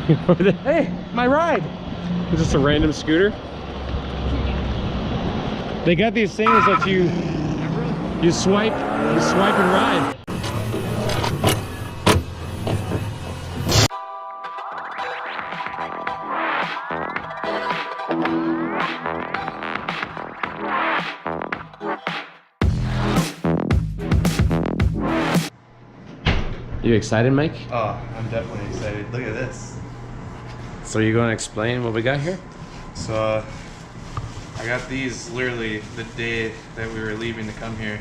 Hey, my ride. It's just a random scooter. They got these things that you swipe and ride. You excited, Mike? Oh, I'm definitely excited. Look at this. So you going to explain what we got here? So I got these literally the day that we were leaving to come here.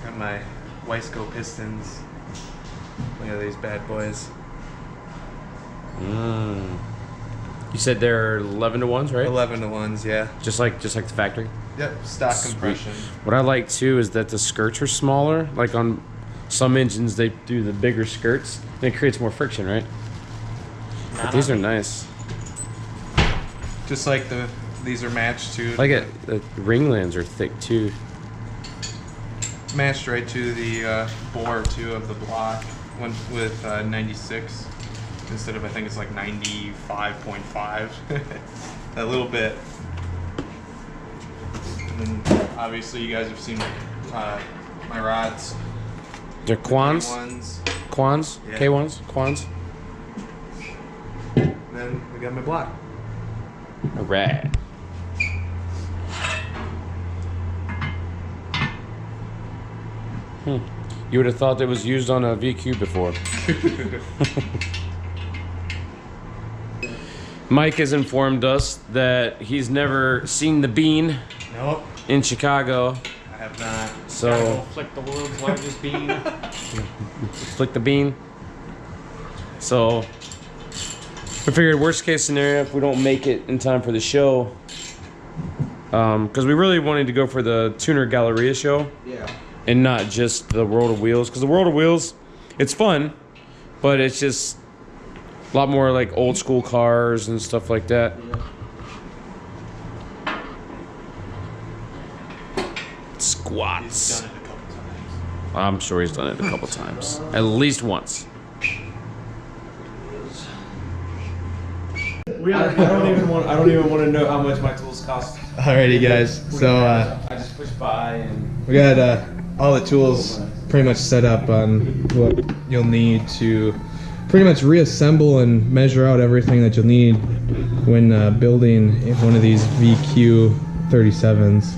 Got my Wiseco pistons. Look at these bad boys. You said they're 11 to 1s, right? 11 to 1s, yeah. Just like the factory. Yep, stock compression. What I like too is that the skirts are smaller. Like on some engines, they do the bigger skirts, and it creates more friction, right? But these are nice. Just like these are matched to. Like the ringlands are thick too. Matched right to the bore too of the block. Went with 96 instead of, I think it's like 95.5. A little bit. And then obviously you guys have seen my rods. They're Quans? Quans? Yeah. K1s? Quans? And then we got my block. Alright. You would have thought that was used on a VQ before. Mike has informed us that he's never seen the Bean. Nope. In Chicago. I have not. So flick the world's largest bean. flick the bean. So we figured worst case scenario if we don't make it in time for the show, because we really wanted to go for the Tuner Galleria show. Yeah. And not just the World of Wheels, because the World of Wheels, it's fun, but it's just a lot more like old school cars and stuff like that. Yeah. Squats. He's done it a couple times. I'm sure he's done it a couple times, at least once. I don't even want to know how much my tools cost. Alrighty guys, so I just push by and we got all the tools pretty much set up on what you'll need to pretty much reassemble and measure out everything that you'll need when building one of these VQ37s.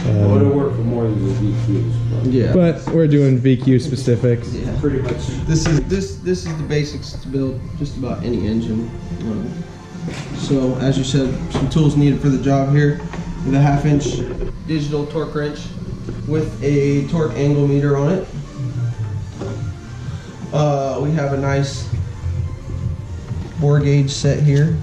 Would have worked for more than the VQs. yeah. But we're doing VQ specifics. Yeah. Pretty much. This is the basics to build just about any engine. So as you said, some tools needed for the job here. With a 1/2 inch digital torque wrench with a torque angle meter on it. We have a nice bore gauge set here.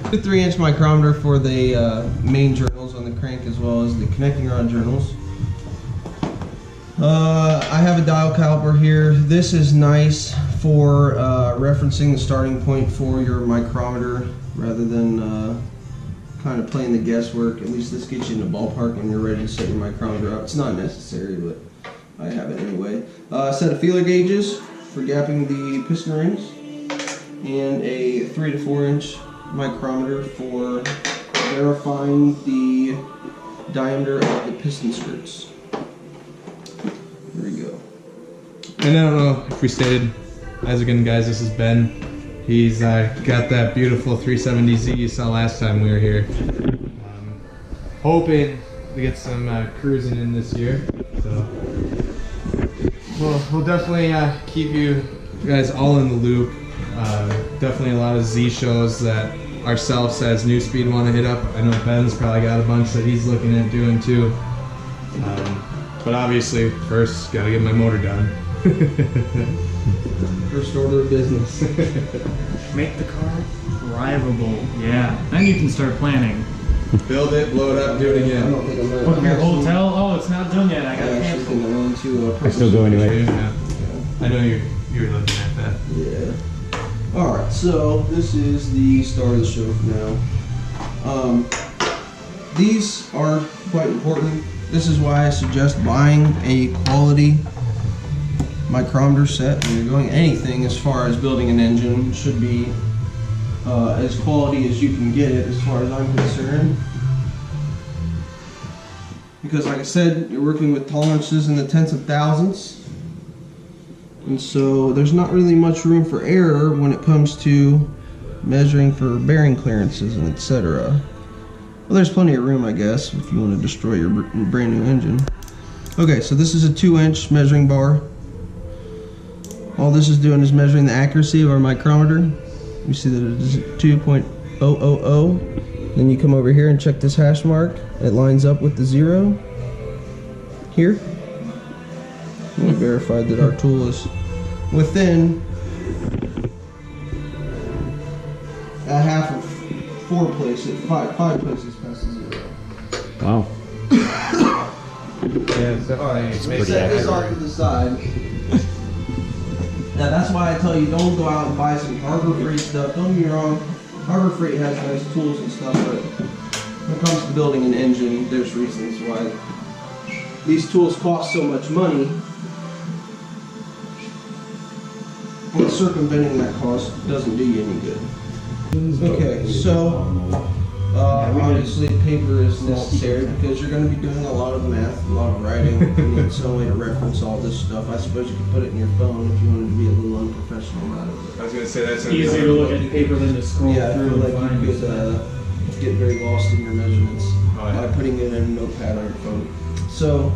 A 3-inch micrometer for the main journals on the crank as well as the connecting rod journals. I have a dial caliper here. This is nice for referencing the starting point for your micrometer rather than kind of playing the guesswork. At least this gets you in the ballpark when you're ready to set your micrometer up. It's not necessary, but I have it anyway. A set of feeler gauges for gapping the piston rings, and a 3 to 4 inch micrometer for verifying the diameter of the piston skirts. There we go. And I don't know if we stated, as again guys, this is Ben. He's got that beautiful 370Z you saw last time we were here. Hoping to get some cruising in this year. So we'll definitely keep you guys all in the loop. Definitely a lot of Z shows that ourselves as New Speed want to hit up. I know Ben's probably got a bunch that he's looking at doing too. But obviously, first, gotta get my motor done. First order of business. Make the car drivable. Yeah. Then you can start planning. Build it, blow it up, do it I again. don't think I'm gonna. Book your hotel. Oh, it's not done yet. I I gotta actually cancel. think I'm going to. I still go anyway. Yeah. I know you were looking at that. Yeah. All right. So this is the start of the show for now. These are quite important. This is why I suggest buying a quality micrometer set when you're doing anything as far as building an engine should be as quality as you can get it, as far as I'm concerned. Because like I said, you're working with tolerances in the tenths of thousandths. And so there's not really much room for error when it comes to measuring for bearing clearances and etc. Well, there's plenty of room, I guess, if you want to destroy your brand new engine. Okay, so this is a 2-inch measuring bar. All this is doing is measuring the accuracy of our micrometer. You see that it is 2.000. Then you come over here and check this hash mark. It lines up with the 0 here. We verified that our tool is within a half of 4 places, 5 places past the 0. Wow. Yeah, so Set this off to the side. Now that's why I tell you don't go out and buy some Harbor Freight stuff. Don't get me wrong, Harbor Freight has nice tools and stuff, but when it comes to building an engine, there's reasons why these tools cost so much money. And circumventing that cost doesn't do you any good. Okay, so obviously paper is necessary because you're going to be doing a lot of math, a lot of writing. You need some way to reference all this stuff. I suppose you could put it in your phone if you wanted to be a little unprofessional about it. I was gonna say that's Easier to look at the paper than to scroll Yeah, I through feel and like find you could stuff. get very lost in your measurements yeah. by putting it in a notepad on your phone. So,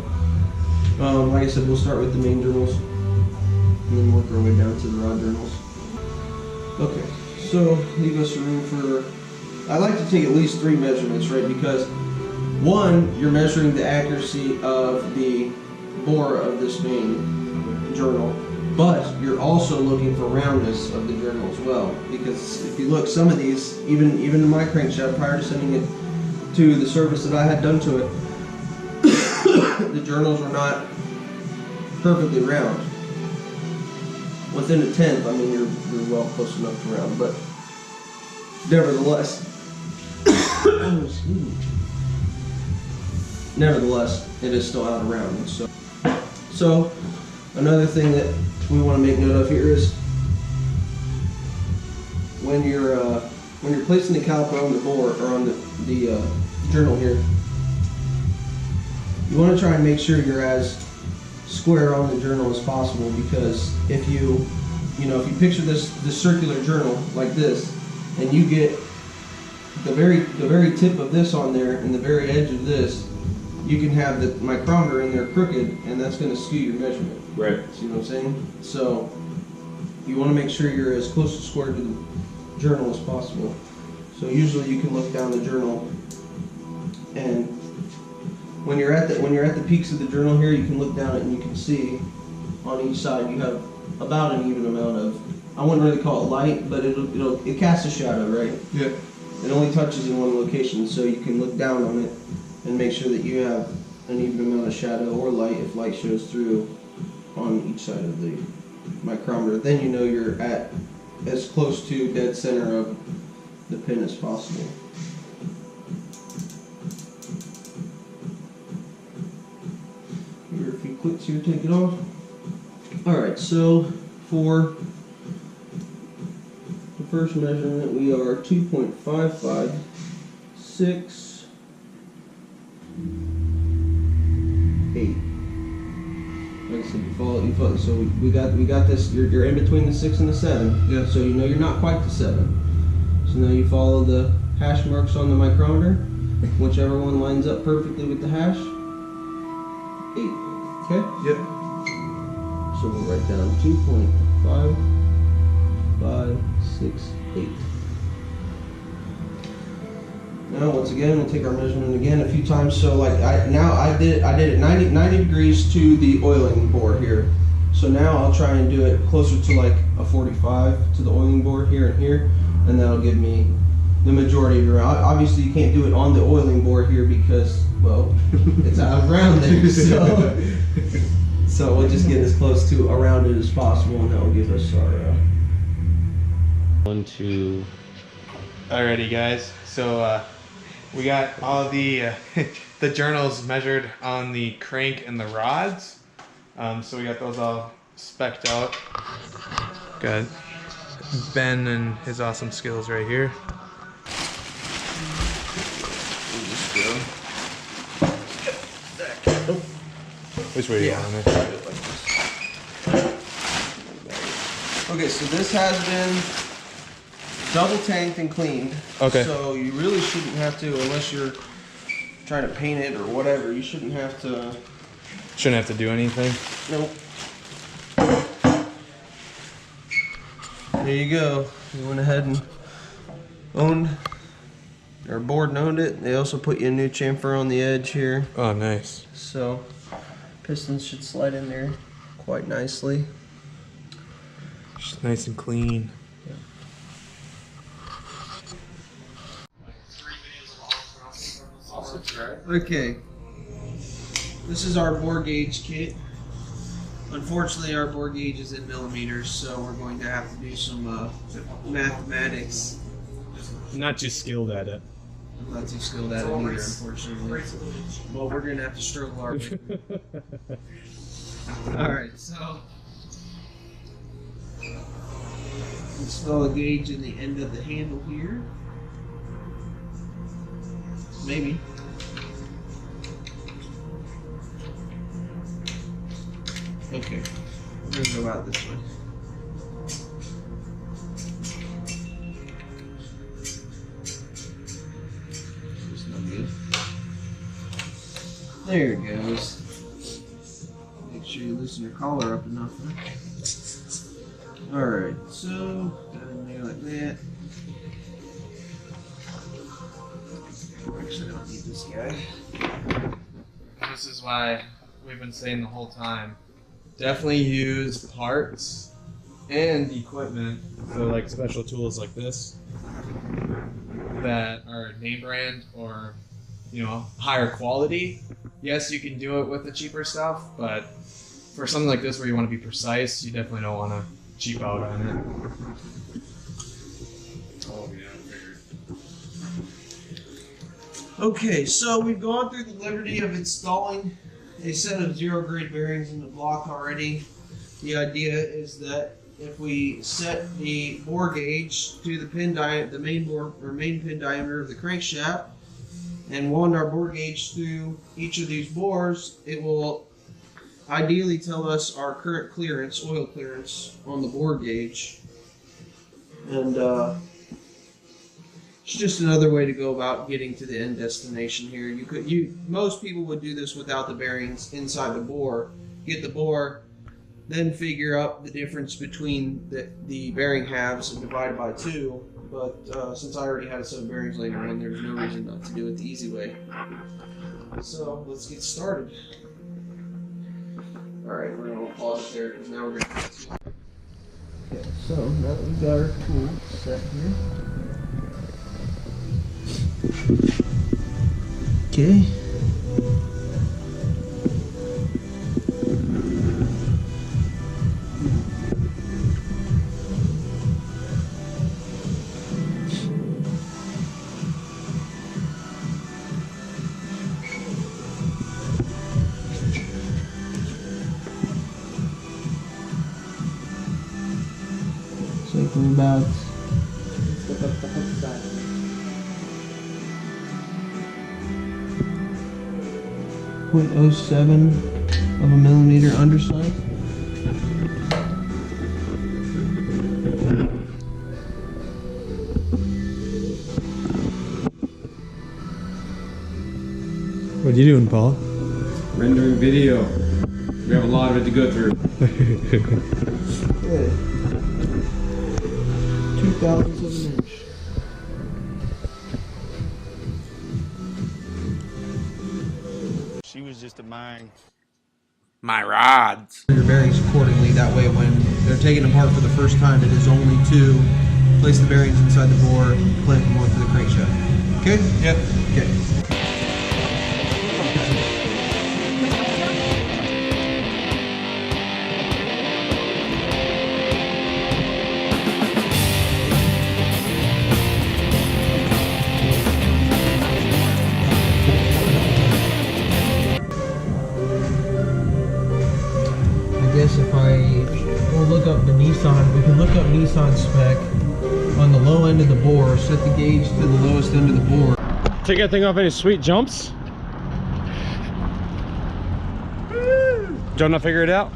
like I said, we'll start with the main journals and then work our way down to the rod journals. Okay, so leave us room for, I like to take at least 3 measurements, right? Because one, you're measuring the accuracy of the bore of this main journal, but you're also looking for roundness of the journal as well. Because if you look, some of these, even in my crankshaft, prior to sending it to the service that I had done to it, the journals were not perfectly round. Within a tenth, I mean, you're well close enough to round, but nevertheless, it is still out of rounding. So another thing that we want to make note of here is when you're placing the caliper on the bore or on the journal here, you want to try and make sure you're as square on the journal as possible, because if you picture this circular journal like this, and you get the very tip of this on there and the very edge of this, you can have the micrometer in there crooked, and that's going to skew your measurement. Right. See what I'm saying? So you want to make sure you're as close to square to the journal as possible. So usually you can look down the journal, and when you're at the peaks of the journal here, you can look down it and you can see on each side you have about an even amount of, I wouldn't really call it light, but it casts a shadow, right? Yeah. It only touches in one location, so you can look down on it and make sure that you have an even amount of shadow or light if light shows through on each side of the micrometer. Then you know you're at as close to dead center of the pin as possible. Give her a few clicks here, take it off. Alright, so for the first measurement we are 2.556 8. Like I said, you follow. So we got this. You're in between the 6 and the 7. Yeah. So you know you're not quite the 7. So now you follow the hash marks on the micrometer, whichever one lines up perfectly with the hash. 8. Okay. Yep. So we'll write down 2.5568. Now, once again, we'll take our measurement again a few times. So, like I did it 90 degrees to the oiling bore here. So now I'll try and do it closer to like a 45 to the oiling bore here and here, and that'll give me the majority of your round. Obviously, you can't do it on the oiling bore here because, well, it's out of rounding. So we'll just get as close to around it as possible, and that will give us our. 1, 2. Alrighty, guys. So we got all the the journals measured on the crank and the rods. So we got those all specced out. Got Ben and his awesome skills right here. Which way do you want it? Okay, so this has been double tanked and cleaned. Okay. So you really shouldn't have to, unless you're trying to paint it or whatever, you shouldn't have to. Shouldn't have to do anything. Nope. There you go. We went ahead and owned, or board and owned it. They also put you a new chamfer on the edge here. Oh, nice. So pistons should slide in there quite nicely. Just nice and clean. Okay. This is our bore gauge kit. Unfortunately, our bore gauge is in millimeters, so we're going to have to do some mathematics. I'm not too skilled at it. I'm not too skilled at it either, unfortunately. But we're going to have to struggle our way. Alright, so install a gauge in the end of the handle here. Maybe. Okay, we're going to go out this way. That's not good. There it goes. Make sure you loosen your collar up enough. Huh? Alright, so that in there like that. Actually, I don't need this guy. This is why we've been saying the whole time. Definitely use parts and equipment, so like special tools like this that are name brand or, you know, higher quality. Yes, you can do it with the cheaper stuff, but for something like this where you want to be precise, you definitely don't want to cheap out on it. Oh yeah, Okay, so we've gone through the liberty of installing a set of zero grade bearings in the block already. The idea is that if we set the bore gauge to the main pin diameter of the crankshaft, and wand our bore gauge through each of these bores, it will ideally tell us our current clearance, oil clearance, on the bore gauge. And it's just another way to go about getting to the end destination here. Most people would do this without the bearings inside the bore. Get the bore, then figure out the difference between the bearing halves and divide by 2. But since I already had a set of bearings laying around, there's no reason not to do it the easy way. So let's get started. Alright, we're going to pause it there because now we're going to... Okay, so now that we've got our tool set here. Okay. So from about 0.07 of a millimeter underside. What are you doing, Paul? Rendering video. We have a lot of it to go through. Good. 0.02 of an inch. She was just a mine. My rods. Your bearings accordingly. That way, when they're taken apart for the first time, it is only to place the bearings inside the bore, clamp them onto the crankshaft. Okay? Yep. Okay. I guess if I up the Nissan. We can look up Nissan spec on the low end of the bore. Set the gauge to the lowest end of the bore. Take that thing off any sweet jumps? Don't not figure it out?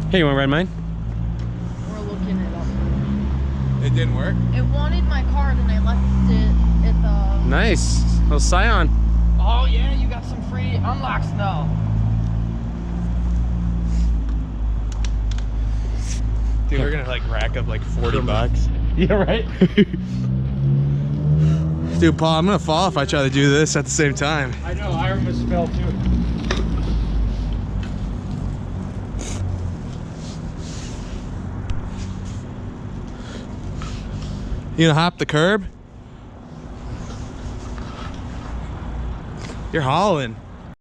Hey, you want to ride mine? We're looking it up. It didn't work? It wanted my card and I left it at the... Nice. Little Scion. Oh yeah, you got some free unlocks now. Dude, we're gonna like rack up like 40 bucks. Yeah, right? Dude, Paul, I'm gonna fall if I try to do this at the same time. I know, I almost fell too. You gonna hop the curb? You're hauling.